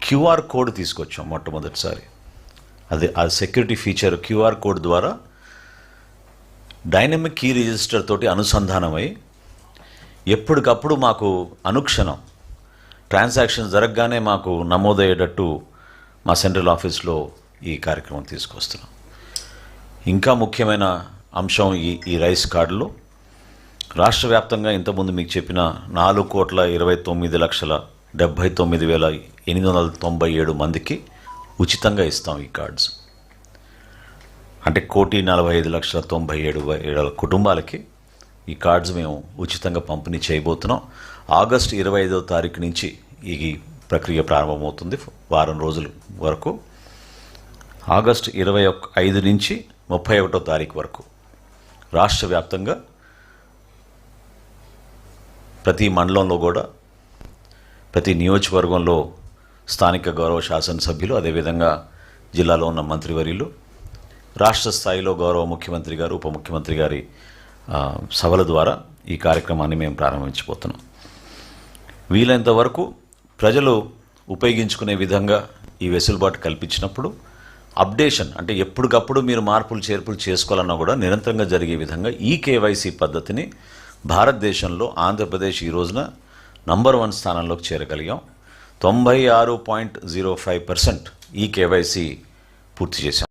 QR code తీసుకొచ్చాం మొట్టమొదటిసారి. ఆ సెక్యూరిటీ ఫీచర్ క్యూఆర్ కోడ్ ద్వారా డైనమిక్ కీ రిజిస్టర్ తోటి అనుసంధానమై ఎప్పటికప్పుడు మాకు అనుక్షణం ట్రాన్సాక్షన్ జరగగానే మాకు నమోదయ్యేటట్టు మా సెంట్రల్ ఆఫీస్లో ఈ కార్యక్రమం తీసుకొస్తున్నాం. ఇంకా ముఖ్యమైన అంశం ఈ రైస్ కార్డులో రాష్ట్ర వ్యాప్తంగా ఇంతకుముందు మీకు చెప్పిన 4,29,79,897 మందికి ఉచితంగా ఇస్తాం ఈ కార్డ్స్. అంటే 1,45,97,000 కుటుంబాలకి ఈ కార్డ్స్ మేము ఉచితంగా పంపిణీ చేయబోతున్నాం. ఆగస్టు 25వ తారీఖు నుంచి ఈ ప్రక్రియ ప్రారంభమవుతుంది. వారం రోజుల వరకు, ఆగస్టు 25 నుంచి 31వ తారీఖు వరకు రాష్ట్ర వ్యాప్తంగా ప్రతి మండలంలో కూడా, ప్రతి నియోజకవర్గంలో స్థానిక గౌరవ శాసనసభ్యులు, అదేవిధంగా జిల్లాలో ఉన్న మంత్రివర్యులు, రాష్ట్ర స్థాయిలో గౌరవ ముఖ్యమంత్రి గారు, ఉప ముఖ్యమంత్రి గారి సభల ద్వారా ఈ కార్యక్రమాన్ని మేము ప్రారంభించబోతున్నాం. వీలైనంత వరకు ప్రజలు ఉపయోగించుకునే విధంగా ఈ వెసులుబాటు కల్పించినప్పుడు అప్డేషన్, అంటే ఎప్పటికప్పుడు మీరు మార్పులు చేర్పులు చేసుకోవాలన్నా కూడా నిరంతరంగా జరిగే విధంగా ఈ కేవైసీ పద్ధతిని భారతదేశంలో ఆంధ్రప్రదేశ్ ఈ రోజున నంబర్ 1 స్థానంలోకి చేరగలిగాం. 96.05% ఈ కేవైసీ పూర్తి చేశాం.